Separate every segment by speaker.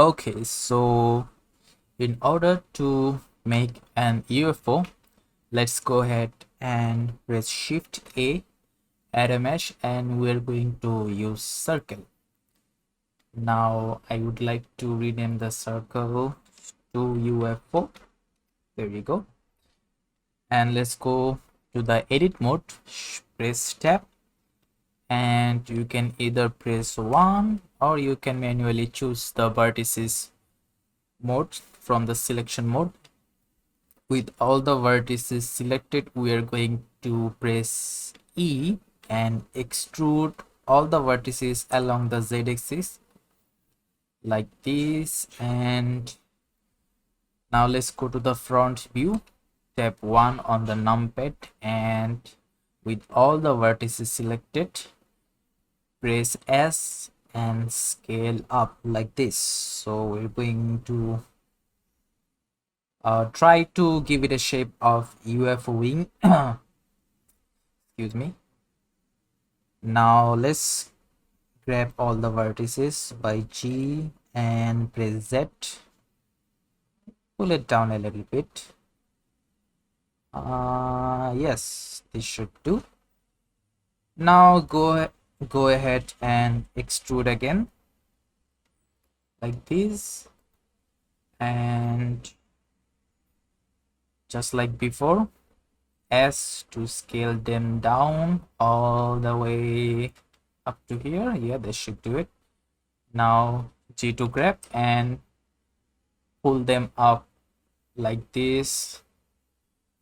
Speaker 1: Okay, so in order to make an UFO, let's go ahead and press Shift A, add a mesh, and we're going to use circle. Now I would like to rename the circle to UFO. There you go. And let's go to the edit mode, press tab, and you can either press 1 or you can manually choose the vertices mode from the selection mode. With all the vertices selected, we are going to press E and extrude all the vertices along the z-axis like this. And now let's go to the front view, tap 1 on the numpad, and with all the vertices selected, press S and scale up like this. So we're going to try to give it a shape of UFO wing. Excuse me. Now let's grab all the vertices by G and press Z. Pull it down a little bit. Yes, this should do. Now go ahead and extrude again like this, and just like before, S to scale them down all the way up to here. Yeah, this should do it. Now G to grab and pull them up like this.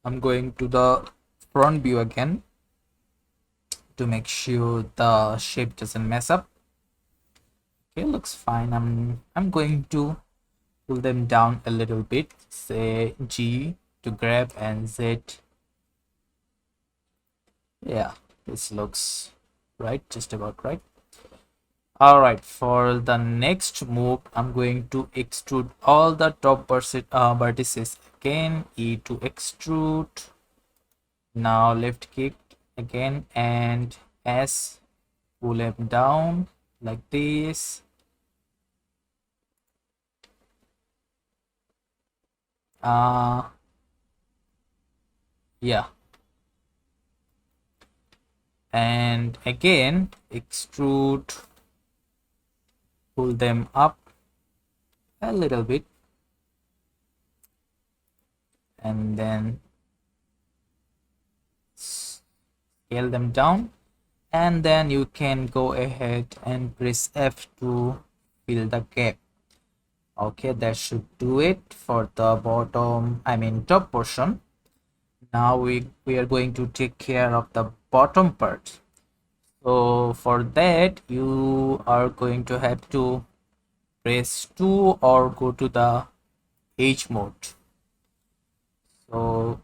Speaker 1: I'm going to the front view again to make sure the shape doesn't mess up. Okay, looks fine. I'm going to pull them down a little bit. Say G to grab and Z. Yeah, this looks right, just about right. All right, for the next move, I'm going to extrude all the top vertices again. E to extrude. Now left click again and S, pull them down like this. Yeah, and again extrude, pull them up a little bit, and then scale them down, and then you can go ahead and press F to fill the gap. Okay, that should do it for the top portion. Now we are going to take care of the bottom part. So for that, you are going to have to press 2 or go to the edge mode. So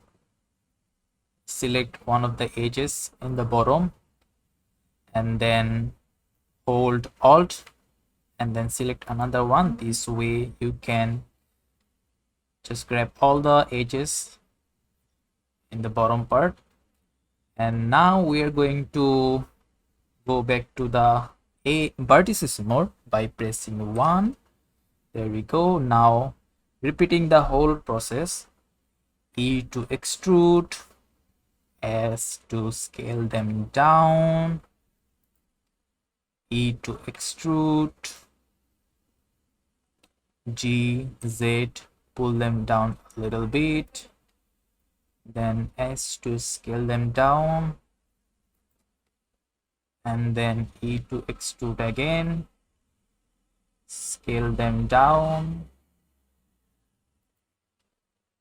Speaker 1: select one of the edges in the bottom and then hold Alt and then select another one. This way you can just grab all the edges in the bottom part. And now we are going to go back to the vertices mode by pressing 1. There we go. Now repeating the whole process. E to extrude, S to scale them down, E to extrude, G, Z, pull them down a little bit, then S to scale them down, and then E to extrude again, scale them down.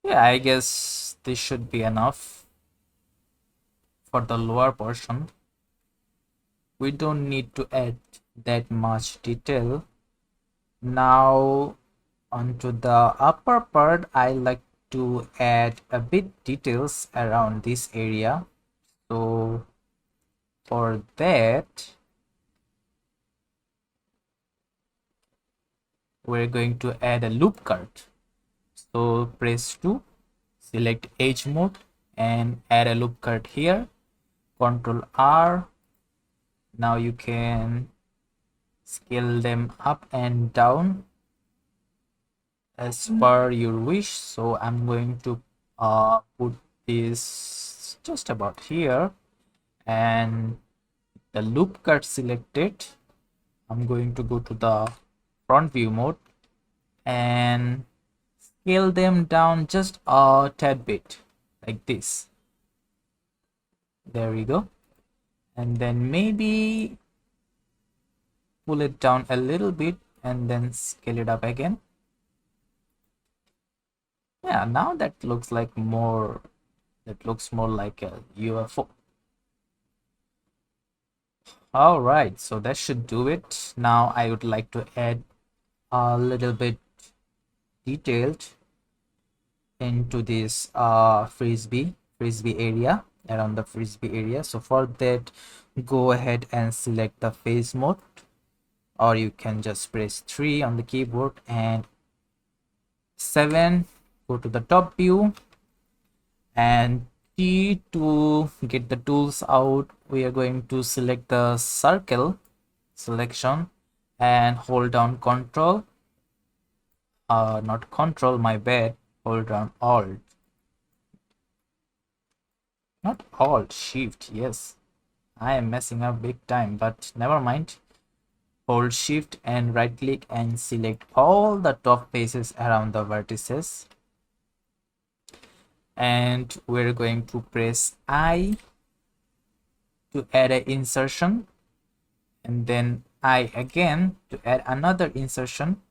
Speaker 1: Yeah, I guess this should be enough for the lower portion. We don't need to add that much detail. Now onto the upper part, I like to add a bit details around this area. So for that, we're going to add a loop cut. So press 2, select edge mode and add a loop cut here. Control R. Now you can scale them up and down as per your wish. So I'm going to put this just about here, and the loop cut selected. I'm going to go to the front view mode and scale them down just a tad bit like this. There we go. And then maybe pull it down a little bit and then scale it up again. Yeah, now that looks more like a UFO. All right, so that should do it. Now I would like to add a little bit detailed into this frisbee area, around the frisbee area. So for that, go ahead and select the face mode, or you can just press 3 on the keyboard and 7, go to the top view, and T to get the tools out. We are going to select the circle selection and hold down Control, not Control, my bad, hold down Alt, not Alt, Shift. Yes, I am messing up big time, but never mind. Hold Shift and right click and select all the top faces around the vertices, and we're going to press I to add an insertion, and then I again to add another insertion,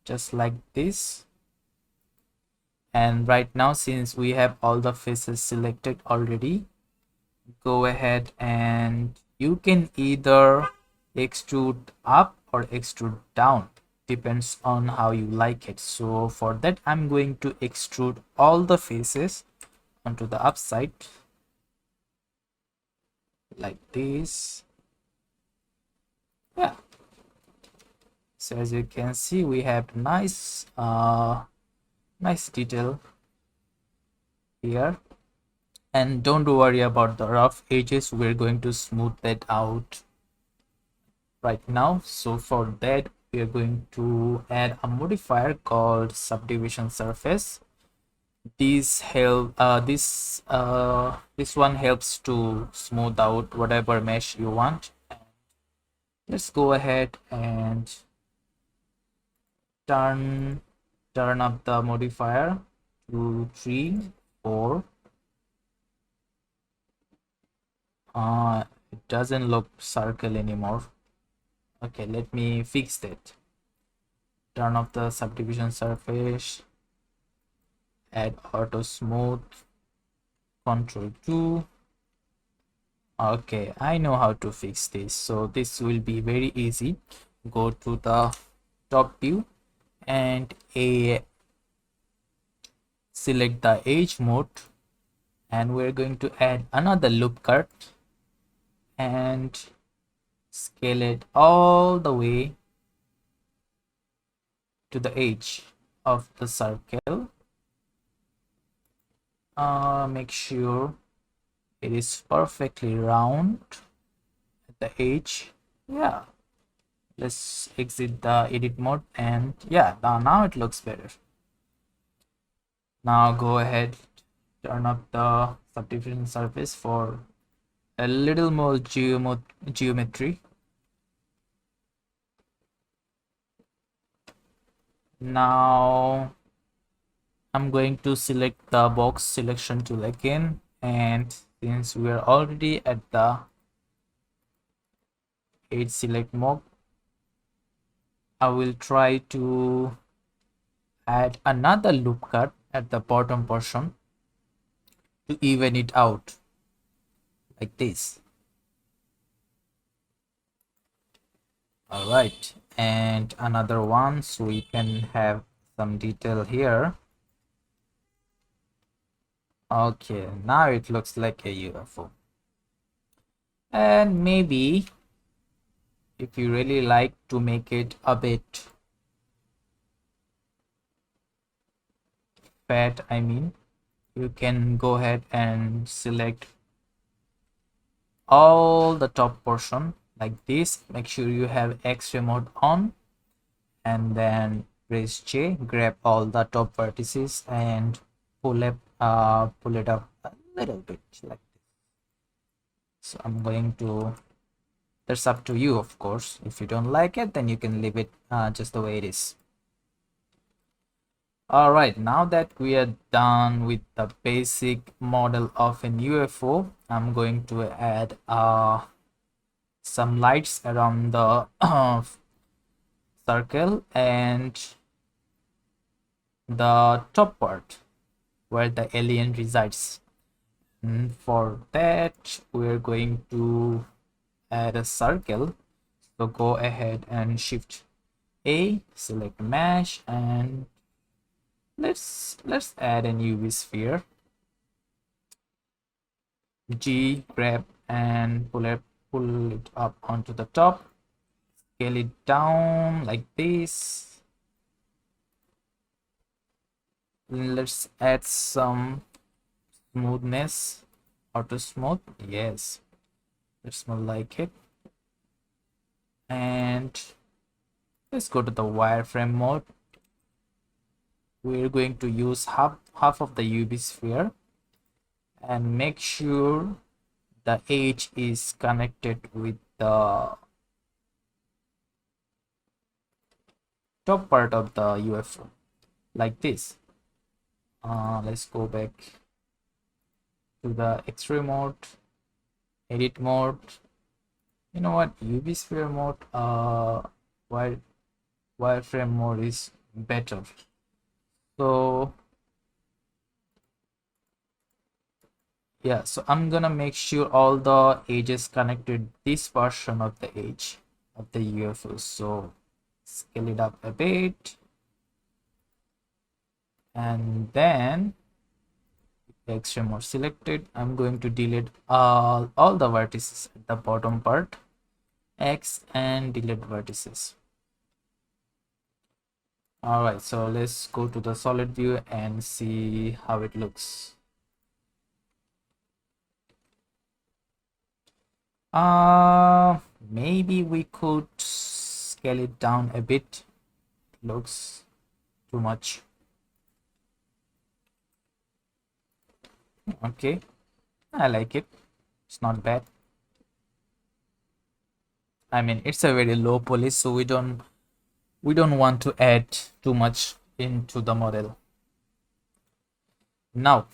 Speaker 1: just like this. And right now, since we have all the faces selected already, go ahead and you can either extrude up or extrude down, depends on how you like it. So for that, I'm going to extrude all the faces onto the upside like this. Yeah, so as you can see, we have nice detail here. And don't worry about the rough edges, we're going to smooth that out right now. So for that, we are going to add a modifier called subdivision surface. This one helps to smooth out whatever mesh you want. Let's go ahead and turn up the modifier to 3, 4. It doesn't look circle anymore. Okay, let me fix that. Turn off the subdivision surface, add auto smooth, Control 2. Okay, I know how to fix this, so this will be very easy. Go to the top view and select the edge mode, and we're going to add another loop cut and scale it all the way to the edge of the circle. Make sure it is perfectly round at the edge. Yeah, let's exit the edit mode, and yeah, now it looks better. Now go ahead, turn up the subdivision surface for a little more geometry. Now I'm going to select the box selection tool again, and since we are already at the edge select mode, I will try to add another loop cut at the bottom portion to even it out like this. All right, and another one so we can have some detail here. Okay, now it looks like a UFO. And maybe if you really like to make it a bit fat, I mean, you can go ahead and select all the top portion like this. Make sure you have X-ray mode on, and then Press J, grab all the top vertices and pull it up a little bit like this. So I'm going to, that's up to you, of course. If you don't like it, then you can leave it just the way it is. All right, now that we are done with the basic model of an UFO, I'm going to add some lights around the circle and the top part where the alien resides. And for that, we're going to add a circle. So go ahead and shift A, select mesh, and let's add a UV sphere. G, grab and pull it up onto the top, scale it down like this. Let's add some smoothness, auto smooth. Yes, that's more like it. And let's go to the wireframe mode. We're going to use half of the UV sphere and make sure the edge is connected with the top part of the UFO like this. Let's go back to the X-ray mode, edit mode. You know what, UV sphere mode, wireframe mode is better. So yeah, so I'm gonna make sure all the edges connected this version of the edge of the UFO. So scale it up a bit, and then X-ray mode selected. I'm going to delete all the vertices at the bottom part, X, and delete vertices. All right, so let's go to the solid view and see how it looks. Maybe we could scale it down a bit. It looks too much. Okay, I like it. It's not bad. I mean, it's a very low poly, so we don't want to add too much into the model. Now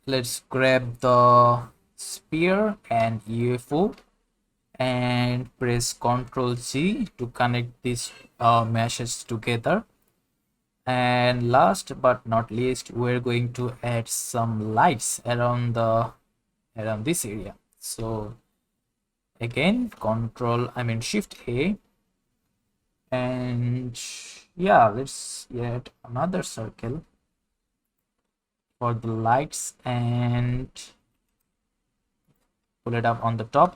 Speaker 1: let's grab the sphere and UFO and press Ctrl C to connect these meshes together. And last but not least, we're going to add some lights around this area. So again, Shift A, and yeah, let's add another circle for the lights and pull it up on the top.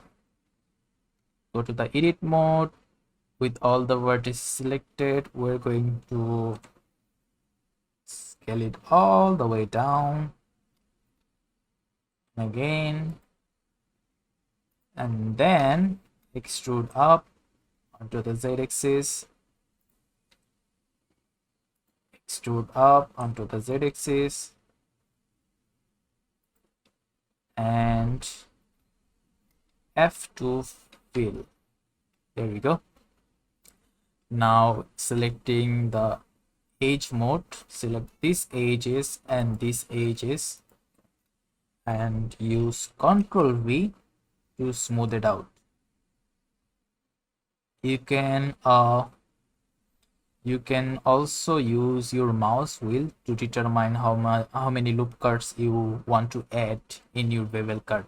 Speaker 1: Go to the edit mode. With all the vertices selected, we're going to scale it all the way down again, and then extrude up onto the z-axis, extrude up onto the z-axis, and F2 fill. There we go. Now selecting the edge mode, select these edges and these edges and use Ctrl V to smooth it out. You can also use your mouse wheel to determine how many loop cuts you want to add in your bevel cut.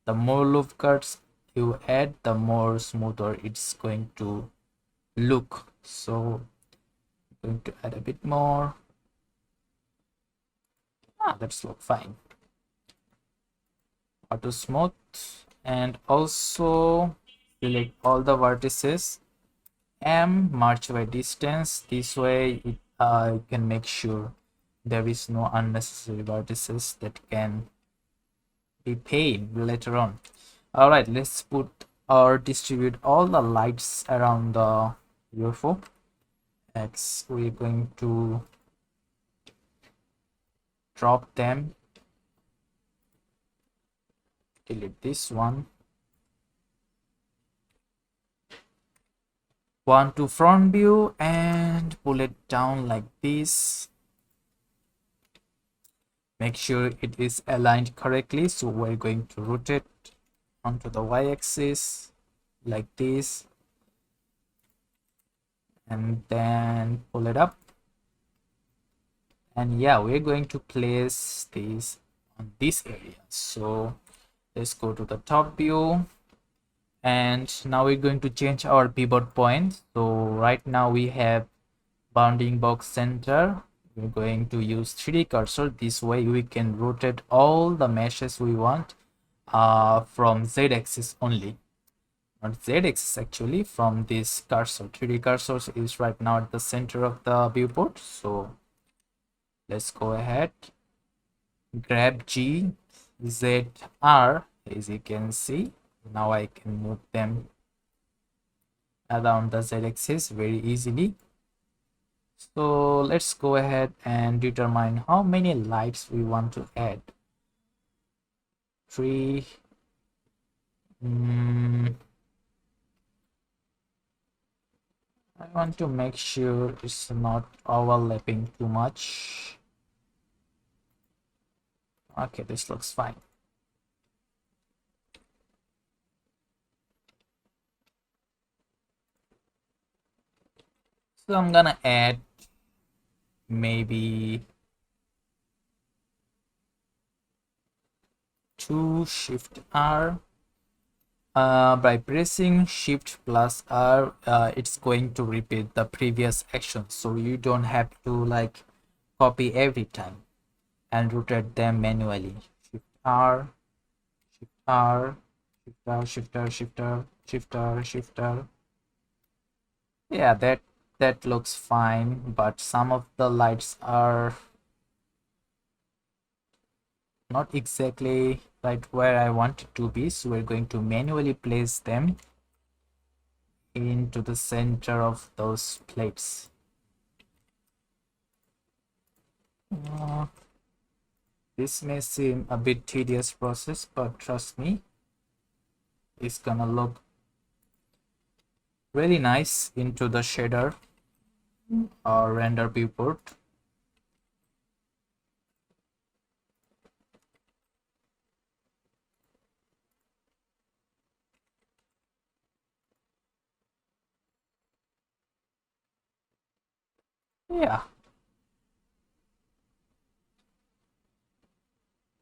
Speaker 1: The more loop cuts you add, the more smoother it's going to look. So I'm going to add a bit more. That's look fine. Auto smooth, and also select all the vertices. M, march by distance. This way you can make sure there is no unnecessary vertices that can be pain later on. All right, let's put or distribute all the lights around the UFO, X. We're going to drop them, delete this one to front view and pull it down like this. Make sure it is aligned correctly, so we're going to rotate onto the y-axis like this and then pull it up. And yeah, we're going to place this on this area. So let's go to the top view, and now we're going to change our pivot point. So right now we have bounding box center. We're going to use 3D cursor. This way we can rotate all the meshes we want from z-axis only, not z-axis actually, from this cursor. 3D cursor is right now at the center of the viewport. So let's go ahead, grab G, Z, R. As you can see, now I can move them around the z-axis very easily. So let's go ahead and determine how many lights we want to add. 3. I want to make sure it's not overlapping too much. Okay, this looks fine. So I'm gonna add maybe 2 Shift R. By pressing Shift plus R, it's going to repeat the previous action, so you don't have to like copy every time and rotate them manually. Shift R, Shift R, Shift R, Shift R, Shift R, Shift R, Shift R. Yeah, that looks fine, but some of the lights are not exactly right where I want it to be, so we're going to manually place them into the center of those plates. This may seem a bit tedious process, but trust me, it's gonna look really nice into the shader or render viewport. Yeah.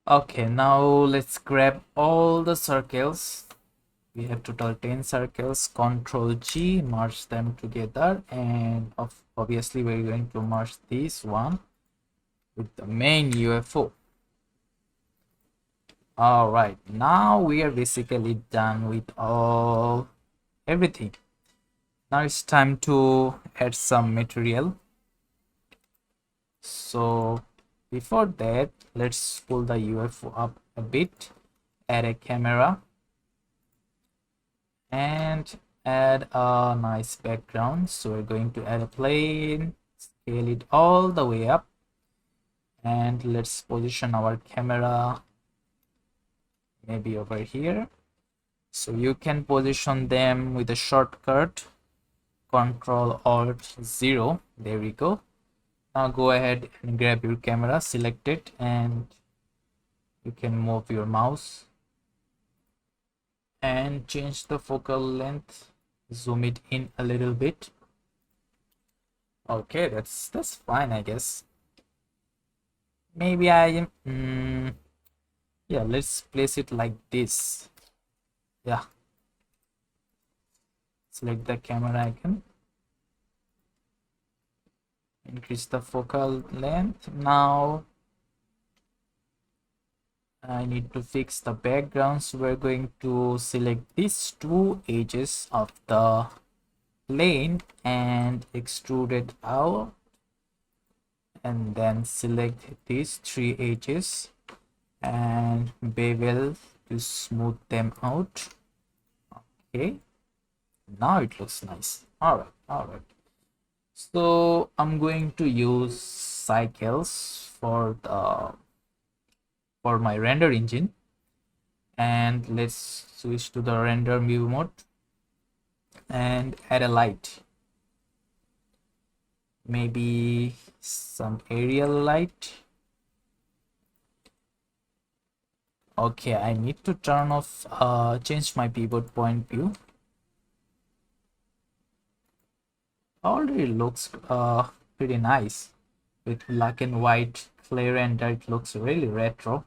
Speaker 1: Okay, now let's grab all the circles. We have total 10 circles. Control G, merge them together, and obviously we're going to merge this one with the main UFO. All right, now we are basically done with everything. Now it's time to add some material. So before that, let's pull the UFO up a bit, add a camera, and add a nice background. So we're going to add a plane, scale it all the way up, and let's position our camera maybe over here. So you can position them with a shortcut, Control Alt 0. There we go. Now go ahead and grab your camera, select it, and you can move your mouse and change the focal length, zoom it in a little bit. Okay, that's fine, I guess. Maybe yeah, let's place it like this. Yeah, select the camera icon, increase the focal length. Now I need to fix the background, so we're going to select these two edges of the plane and extrude it out, and then select these 3 edges and bevel to smooth them out. Okay, now it looks nice. All right. So I'm going to use cycles for my render engine, and let's switch to the render view mode and add a light, maybe some aerial light. Okay, I need to turn off change my pivot point view. Already looks pretty nice with black and white flare render. It looks really retro.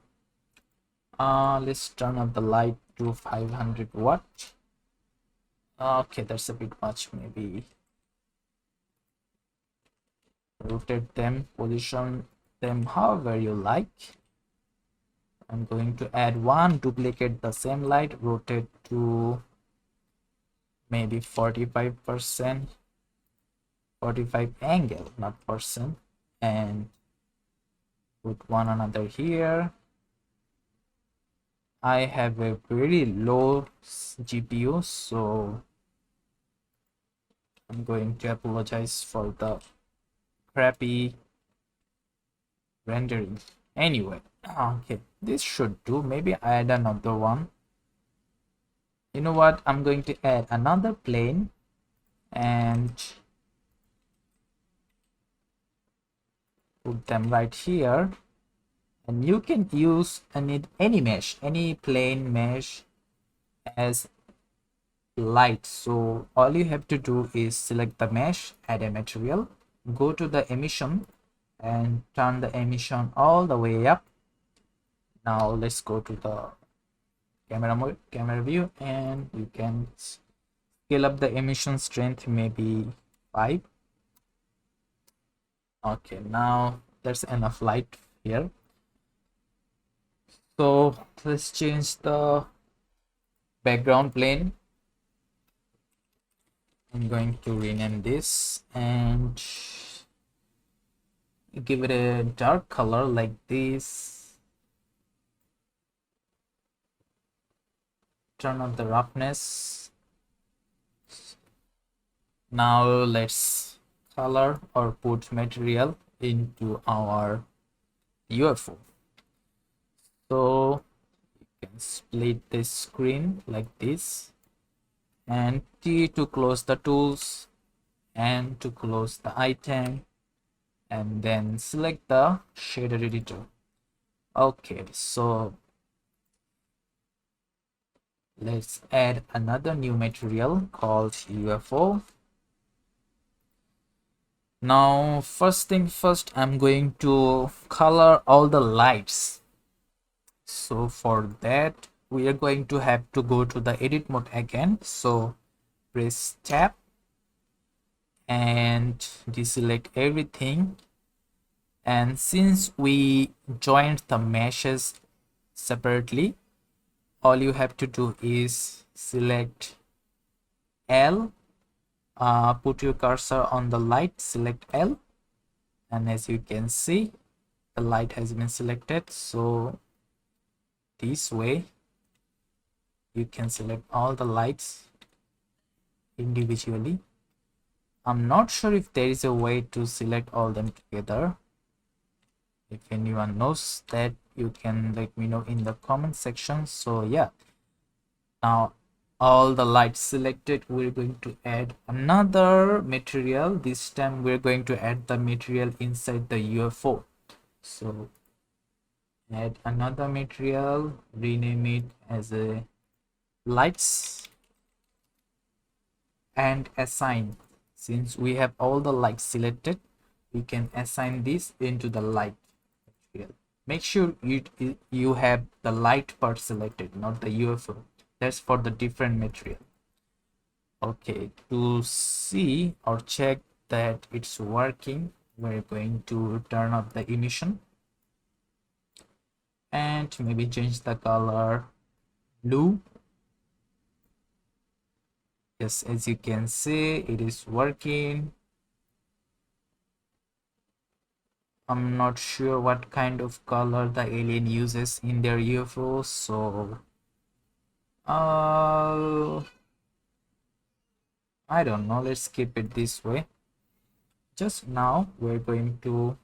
Speaker 1: Let's turn up the light to 500 watt. Okay, that's a bit much. Maybe rotate them, position them however you like. I'm going to add one, duplicate the same light, rotate to maybe 45%, 45 angle, not percent, and put one another here. I have a very low GPU, so I'm going to apologize for the crappy rendering. Anyway, okay, this should do. Maybe add another one. You know what? I'm going to add another plane and put them right here. And you can use any mesh, any plane mesh as light. So all you have to do is select the mesh, add a material, go to the emission and turn the emission all the way up. Now let's go to the camera view, and you can scale up the emission strength, maybe 5. Okay, now there's enough light here. So let's change the background plane. I'm going to rename this and give it a dark color like this. Turn up the roughness. Now let's color or put material into our UFO. So you can split this screen like this, and T to close the tools, and to close the item, and then select the shader editor. Okay, so let's add another new material called UFO. Now first thing first, I'm going to color all the lights. So for that we are going to have to go to the edit mode again. So press tab and deselect everything, and since we joined the meshes separately, all you have to do is select L, put your cursor on the light, select L, and as you can see the light has been selected. So this way you can select all the lights individually. I'm not sure if there is a way to select all them together. If anyone knows that, you can let me know in the comment section. So yeah, now all the lights selected, we're going to add another material. This time we're going to add the material inside the UFO. So add another material, rename it as a lights, and assign. Since we have all the lights selected, we can assign this into the light material. Make sure you have the light part selected, not the UFO. That's for the different material. Okay, to see or check that it's working, we're going to turn off the emission and maybe change the color blue. Yes, as you can see, it is working. I'm not sure what kind of color the alien uses in their UFO, so I don't know, let's keep it this way. just now. We're going to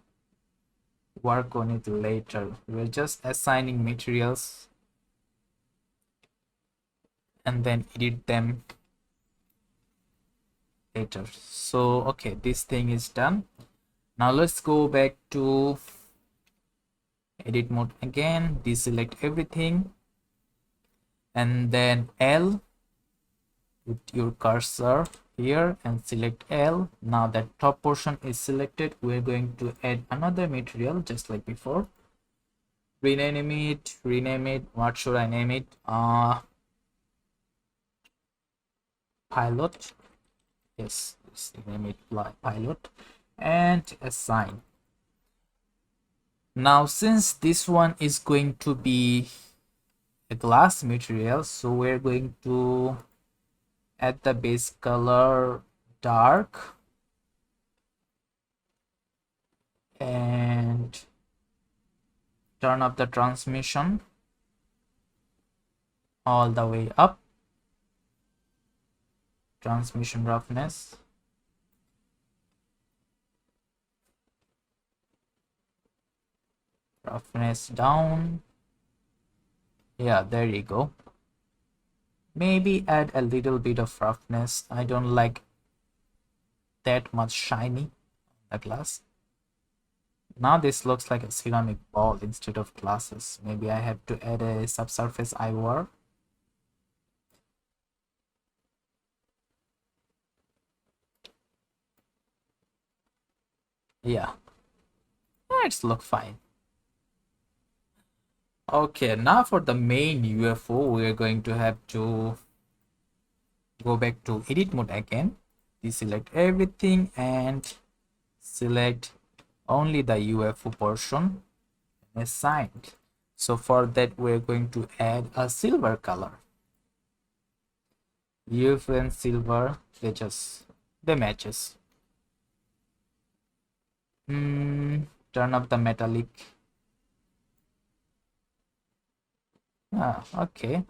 Speaker 1: work on it later. We're just assigning materials and then edit them later. So okay, this thing is done. Now let's go back to edit mode again, deselect everything, and then L, put your cursor here and select L. Now that top portion is selected, we're going to add another material just like before. Rename it, what should I name it? Pilot. Yes, let's name it pilot, and assign. Now since this one is going to be a glass material, so we're going to add the base color dark and turn up the transmission all the way up. Transmission roughness, down. Yeah, there you go. Maybe add a little bit of roughness. I don't like that much shiny the glass. Now this looks like a ceramic ball instead of glasses. Maybe I have to add a subsurface IOR. Yeah, it's look fine. Okay, now for the main UFO, we're going to have to go back to edit mode again, deselect everything and select only the UFO portion assigned. So for that, we're going to add a silver color. UFO and silver, they matches. Turn up the metallic. Okay.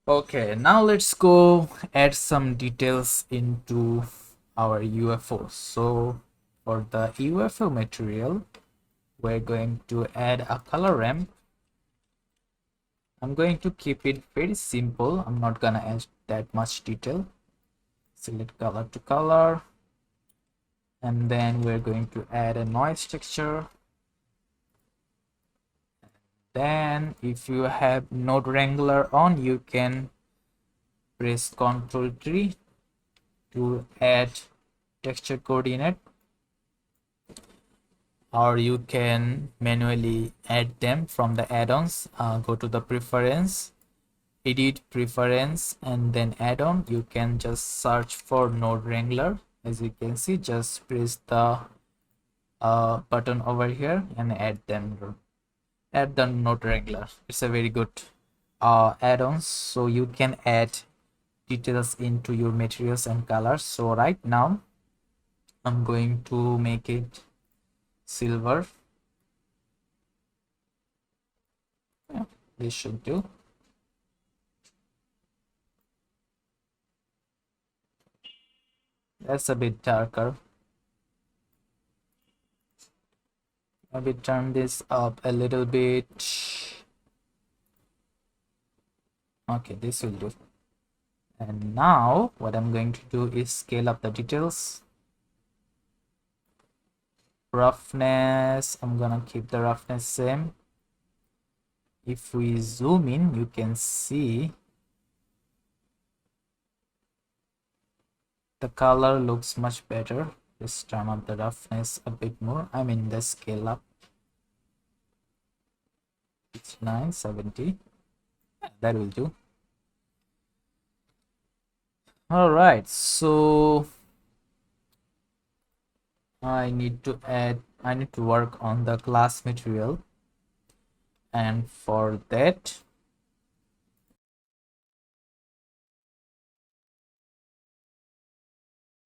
Speaker 1: Okay, now let's go add some details into our UFO. So for the UFO material, we're going to add a color ramp. I'm going to keep it very simple. I'm not gonna add that much detail. Select color to color, and then we're going to add a noise texture. Then if you have node wrangler on, you can press Ctrl T to add texture coordinate, or you can manually add them from the add-ons. Go to the preference, edit preference, and then add-on. You can just search for node wrangler. As you can see, just press the button over here and add the node wrangler. It's a very good add-ons, so you can add details into your materials and colors. So right now I'm going to make it silver. Yeah, this should do. That's a bit darker. Maybe turn this up a little bit. Okay, this will do. And now what I'm going to do is scale up the details. Roughness, I'm gonna keep the roughness same. If we zoom in, you can see the color looks much better. Let's turn up the roughness a bit more. I mean the scale up. It's 970. That will do. All right, so I need to work on the glass material, and for that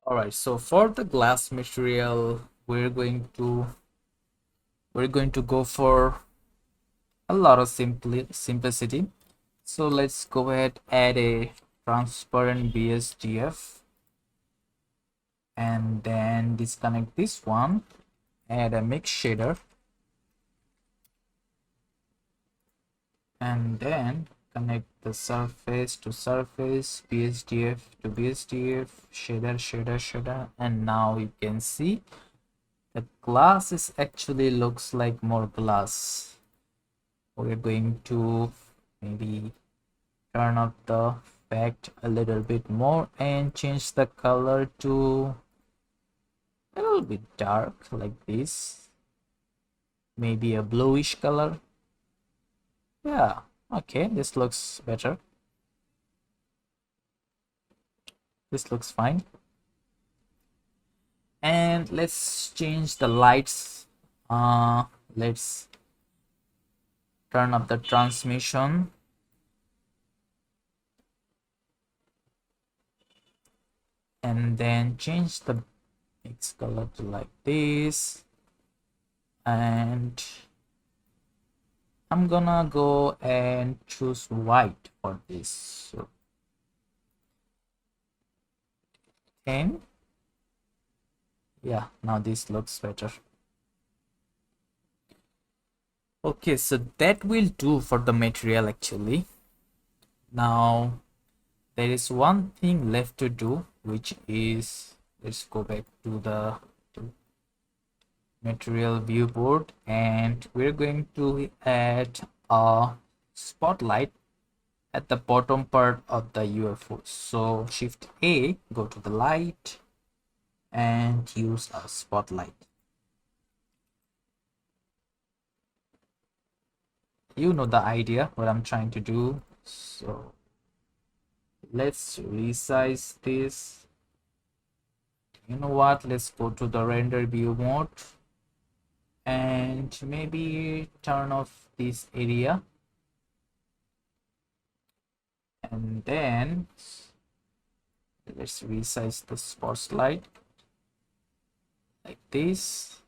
Speaker 1: all right, so for the glass material, we're going to go for a lot of simplicity. So let's go ahead, add a transparent BSDF. and then disconnect this one, add a mix shader, and then connect the surface to surface, BSDF to BSDF, shader, and now you can see the glass is actually looks like more glass. We're going to maybe turn up the effect a little bit more and change the color to a little bit dark like this, maybe a bluish color. Yeah, okay, this looks better. This looks fine. And let's change the lights. Let's turn up the transmission, and then change the mix color to like this, and I'm gonna go and choose white for this. So 10. Yeah, now this looks better. Okay, so that will do for the material actually. Now there is one thing left to do, which is, let's go back to the material viewport, and we're going to add a spotlight at the bottom part of the UFO. So Shift A, go to the light and use a spotlight. You know the idea what I'm trying to do. So let's resize this. You know what, let's go to the render view mode and maybe turn off this area, and then let's resize the spotlight like this.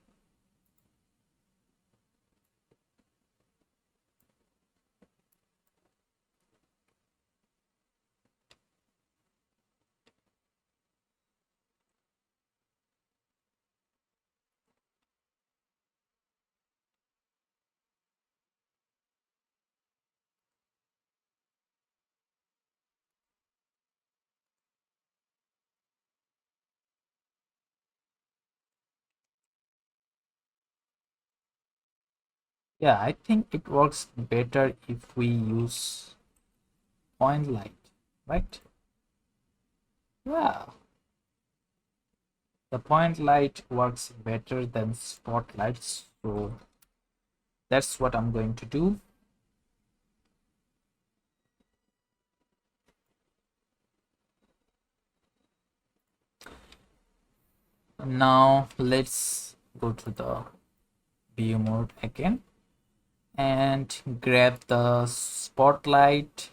Speaker 1: Yeah, I think it works better if we use point light, right? Yeah, the point light works better than spotlights, so that's what I'm going to do. Now let's go to the view mode again and grab the spotlight,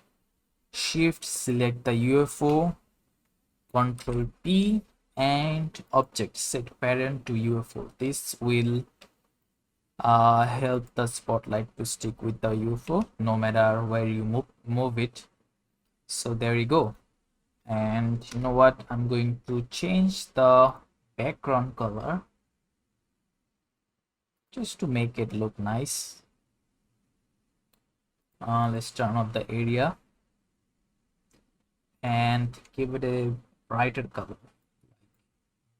Speaker 1: shift select the UFO, control P, and object set parent to UFO. This will help the spotlight to stick with the UFO no matter where you move it. So there you go. And you know what, I'm going to change the background color just to make it look nice. Let's turn off the area and give it a brighter color,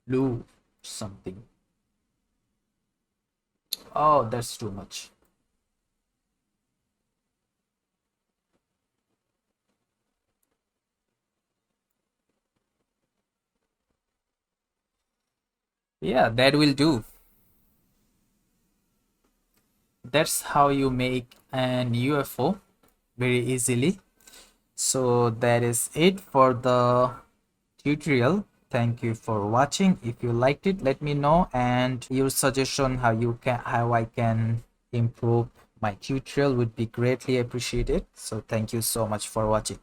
Speaker 1: blue something. Oh, that's too much. Yeah, that will do. That's how you make an UFO very easily. So that is it for the tutorial. Thank you for watching. If you liked it, let me know, and your suggestion how I can improve my tutorial would be greatly appreciated. So thank you so much for watching.